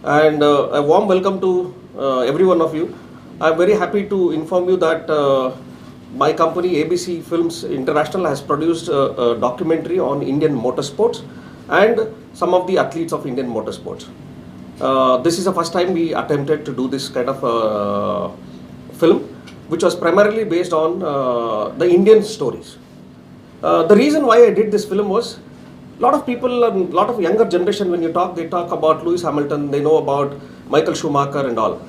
and a warm welcome to every one of you. I'm very happy to inform you that my company ABC Films International has produced a documentary on Indian motorsports and some of the athletes of Indian motorsports. This is the first time we attempted to do this kind of film, which was primarily based on the Indian stories. The reason why I did this film was a lot of people and a lot of younger generation, when you talk, they talk about Lewis Hamilton, they know about Michael Schumacher and all.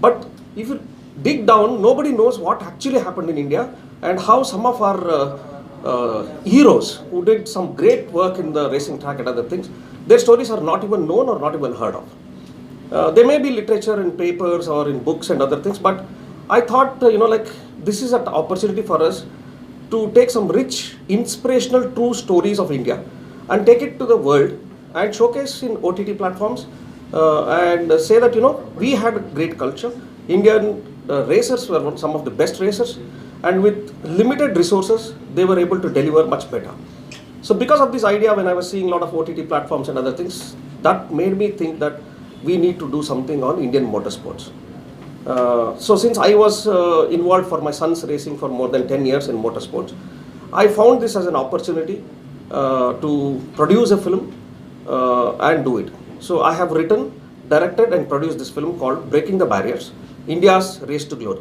But if you dig down, nobody knows what actually happened in India and how some of our heroes who did some great work in the racing track and other things, their stories are not even known or not even heard of. There may be literature in papers or in books and other things, but I thought, this is an opportunity for us to take some rich, inspirational, true stories of India and take it to the world and showcase in OTT platforms and say that, we had a great culture. Indian racers were some of the best racers, and with limited resources, they were able to deliver much better. So because of this idea, when I was seeing a lot of OTT platforms and other things, that made me think that we need to do something on Indian motorsports. So since I was involved for my son's racing for more than 10 years in motorsports, I found this as an opportunity to produce a film and do it. So I have written, directed and produced this film called Breaking the Barriers, India's Race to Glory.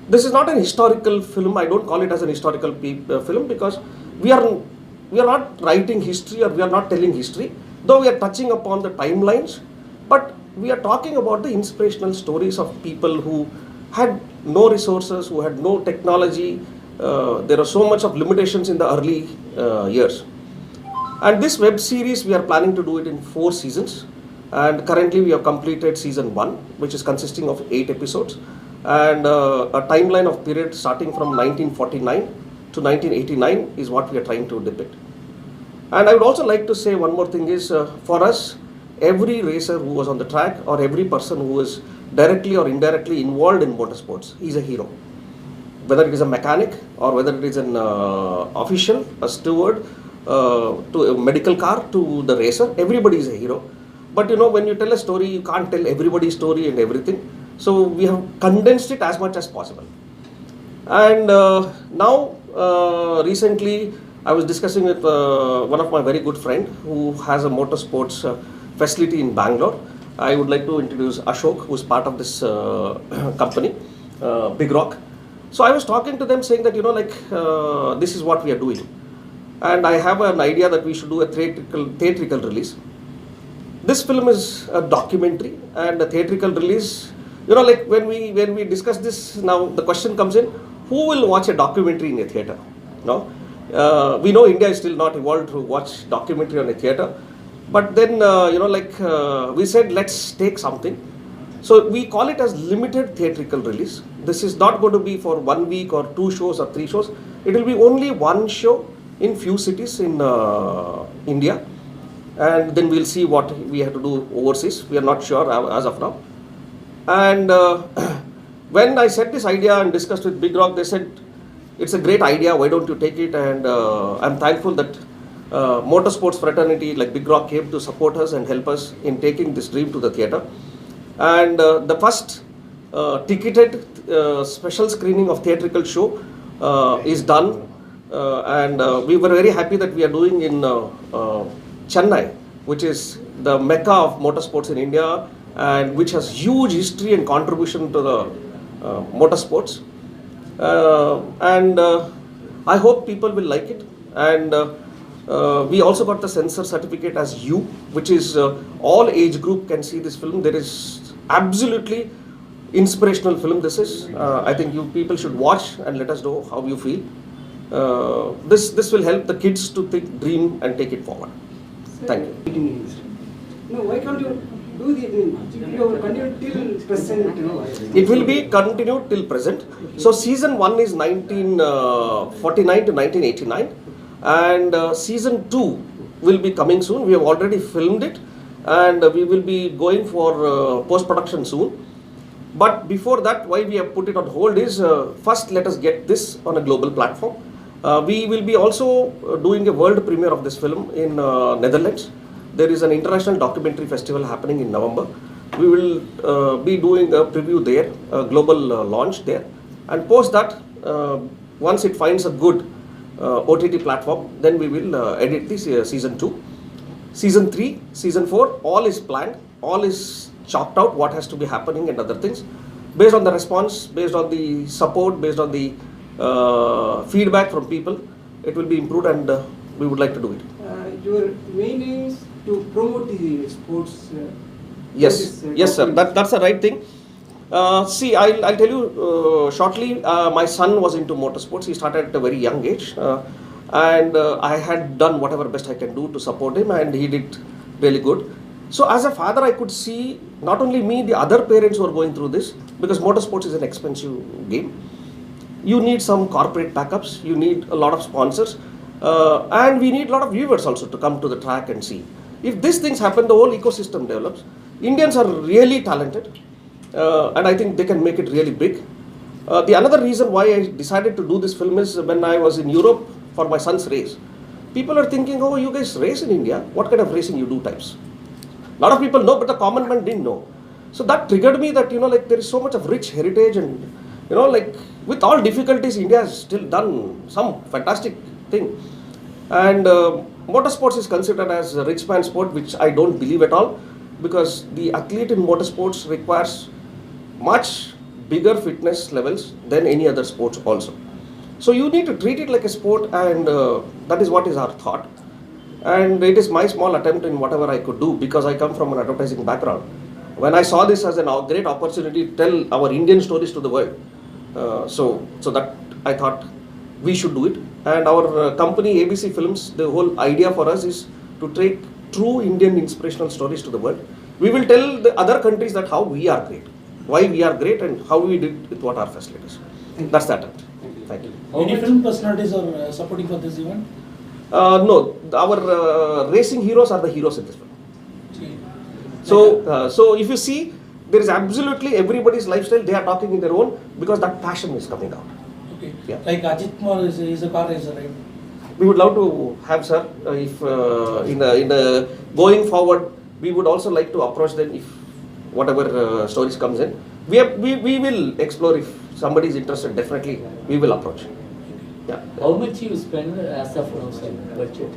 This is not an historical film. I don't call it as an historical film because we are not writing history or we are not telling history, though we are touching upon the timelines, but we are talking about the inspirational stories of people who had no resources, who had no technology. There are so much of limitations in the early years. And this web series, we are planning to do it in 4 seasons. And currently we have completed season 1, which is consisting of 8 episodes. And a timeline of period starting from 1949 to 1989 is what we are trying to depict. And I would also like to say one more thing is, for us, every racer who was on the track or every person who is directly or indirectly involved in motorsports is a hero. Whether it is a mechanic or whether it is an official, a steward, to a medical car, to the racer, everybody is a hero. But when you tell a story, you can't tell everybody's story and everything. So we have condensed it as much as possible. And now, recently, I was discussing with one of my very good friend who has a motorsports facility in Bangalore. I would like to introduce Ashok, who is part of this company, Big Rock. So I was talking to them saying that, this is what we are doing. And I have an idea that we should do a theatrical release. This film is a documentary and a theatrical release. When we discuss this, now the question comes in, who will watch a documentary in a theater? No? We know India is still not evolved to watch documentary on a theater. But then, we said, let's take something. So we call it as limited theatrical release. This is not going to be for 1 week or 2 shows or 3 shows. It will be only 1 show in few cities in India. And then we'll see what we have to do overseas. We are not sure as of now. And when I said this idea and discussed with Big Rock, they said, it's a great idea, why don't you take it? And I'm thankful that motorsports fraternity like Big Rock came to support us and help us in taking this dream to the theatre. And the first ticketed special screening of theatrical show is done. And we were very happy that we are doing in Chennai, which is the mecca of motorsports in India and which has huge history and contribution to the motorsports. And I hope people will like it. And we also got the censor certificate as U, which is all age group can see this film. There is absolutely inspirational film this is. I think you people should watch and let us know how you feel. This will help the kids to think, dream and take it forward. Thank you. No, why can't you do the you continue till present? It will be continued till present. So season 1 is 1949 to 1989 and season 2 will be coming soon. We have already filmed it and we will be going for post-production soon. But before that, why we have put it on hold is first let us get this on a global platform. We will be also doing a world premiere of this film in Netherlands. There is an international documentary festival happening in November. We will be doing a preview there, a global launch there, and post that, once it finds a good OTT platform, then we will edit this season 2. Season 3, season 4, all is planned, all is chalked out, what has to be happening and other things. Based on the response, based on the support, based on the feedback from people, it will be improved, and we would like to do it. Your main aim is to promote the sports. Yes, yes, sir. That's the right thing. See, I'll tell you shortly. My son was into motorsports. He started at a very young age, and I had done whatever best I can do to support him, and he did really good. So, as a father, I could see not only me, the other parents who are going through this, because motorsports is an expensive game. You need some corporate backups. You need a lot of sponsors, and we need a lot of viewers also to come to the track and see. If these things happen, the whole ecosystem develops. Indians are really talented, and I think they can make it really big. The another reason why I decided to do this film is when I was in Europe for my son's race. People are thinking, oh, you guys race in India? What kind of racing you do types? A lot of people know, but the common man didn't know. So that triggered me that, like there is so much of rich heritage, and, like with all difficulties, India has still done some fantastic thing. And motorsports is considered as a rich man sport, which I don't believe at all, because the athlete in motorsports requires much bigger fitness levels than any other sports also. So you need to treat it like a sport, and that is what is our thought. And it is my small attempt in whatever I could do, because I come from an advertising background. When I saw this as a great opportunity to tell our Indian stories to the world, so that I thought we should do it. And our company ABC Films, the whole idea for us is to take true Indian inspirational stories to the world. We will tell the other countries that how we are great, why we are great, and how we did with what our facilities. That's the attempt. Thank you. Any film personalities are supporting for this event? No, our racing heroes are the heroes in this film. So if you see, there is absolutely everybody's lifestyle. They are talking in their own, because that passion is coming out. Okay. Yeah. Like Ajit Kumar is a car racer, right? We would love to have, sir, if in the going forward, we would also like to approach them if whatever stories comes in. We will explore. If somebody is interested, definitely we will approach. Yeah. How much you spend as of now, sir, budget?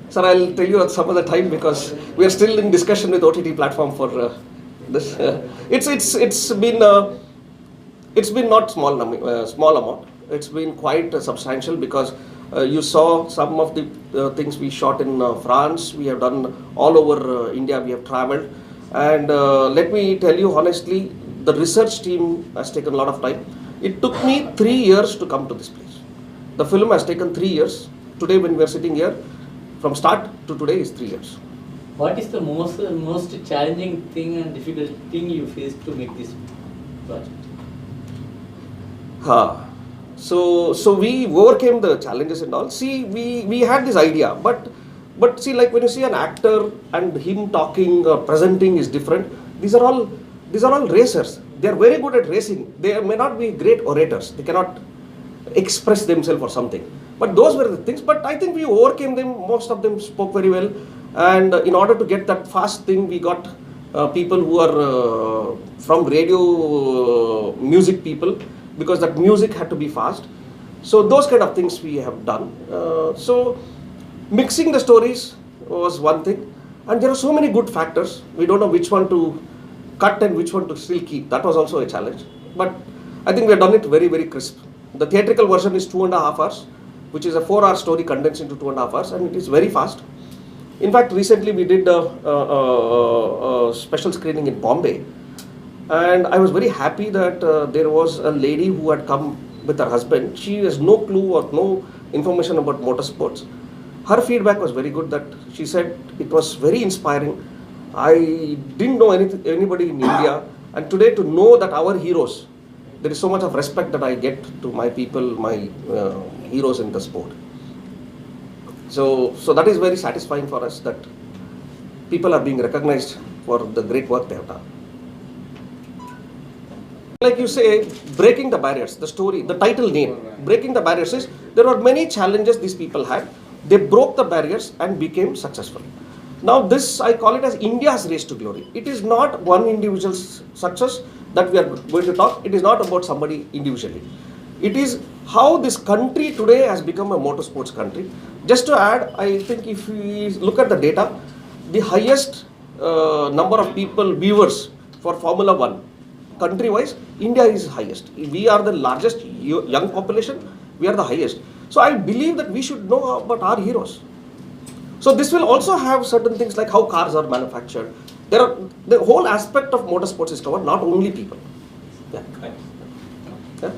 Sir, I'll tell you at some other time, because we are still in discussion with OTT platform for this. It's been not small amount. It's been quite substantial, because you saw some of the things we shot in France. We have done all over India. We have travelled, and let me tell you honestly, the research team has taken a lot of time. It took me 3 years to come to this place. The film has taken 3 years. Today, when we are sitting here, from start to today is 3 years. What is the most challenging thing and difficult thing you faced to make this project? So we overcame the challenges and all. See, we had this idea, but see, like when you see an actor and him talking, presenting is different. These are all racers. They are very good at racing. They may not be great orators. They cannot express themselves or something. But those were the things. But I think we overcame them. Most of them spoke very well. And in order to get that fast thing, we got people who are from radio music people, because that music had to be fast. So those kind of things we have done. So mixing the stories was one thing. And there are so many good factors. We don't know which one to cut and which one to still keep. That was also a challenge. But I think we have done it very, very crisp. The theatrical version is 2.5 hours, which is a 4-hour story condensed into 2.5 hours, and it is very fast. In fact, recently we did a special screening in Bombay, and I was very happy that there was a lady who had come with her husband. She has no clue or no information about motorsports. Her feedback was very good. That she said it was very inspiring. I didn't know anybody in India, and today to know that our heroes, there is so much of respect that I get to my people, my heroes in the sport. So that is very satisfying for us, that people are being recognized for the great work they have done. Like you say, breaking the barriers, the story, the title name, breaking the barriers is, there were many challenges these people had. They broke the barriers and became successful. Now this, I call it as India's race to glory. It is not one individual's success that we are going to talk. It is not about somebody individually. It is how this country today has become a motorsports country. Just to add, I think if we look at the data, the highest number of people, viewers for Formula 1, country-wise, India is highest. We are the largest young population, we are the highest. So I believe that we should know about our heroes. So this will also have certain things like how cars are manufactured. The whole aspect of motorsports is covered, not only people. Yeah. Yeah.